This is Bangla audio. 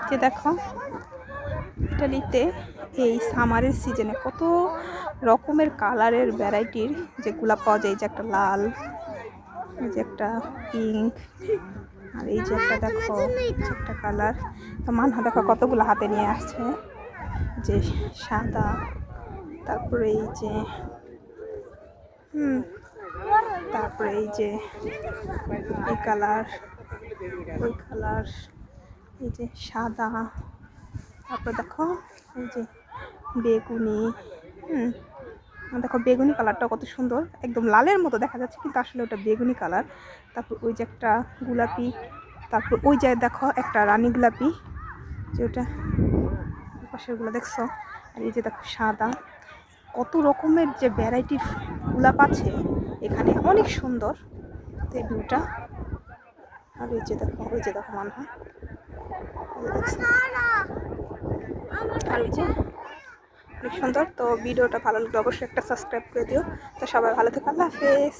যে দেখো ইটালিতে এই সামারের সিজনে কত রকমের কালারের ভ্যারাইটির যে গোলাপ পাওয়া যায়। এই যে একটা লাল, এই যে একটা পিঙ্ক, আর এই যে একটা দেখো একটা কালার। তো মানহা দেখো কতগুলো হাতে নিয়ে আসছে, যে সাদা, তারপরে এই যে তারপরে এই যে এই কালার, ওই কালার, এই যে সাদা, তারপর দেখো এই যে বেগুনি। দেখো বেগুনি কালারটা কত সুন্দর, একদম লালের মতো দেখা যাচ্ছে কিন্তু আসলে ওটা বেগুনি কালার। তারপর ওই যে একটা গোলাপি, তারপর ওই যে দেখো একটা রানী গোলাপি, যে ওটা পাশেরগুলো দেখছো। আর এই যে দেখো সাদা, কত রকমের যে ভ্যারাইটির গোলাপ আছে এখানে, অনেক সুন্দর এই ভিউটা। আর এই যে দেখো, ওই যে দেখো মানহা, আর ওই যে অনেক সুন্দর। তো ভিডিওটা ভালো লাগলে অবশ্যই একটা সাবস্ক্রাইব করে দিও। তো সবাই ভালো থেকো, আল্লাহ হাফেজ।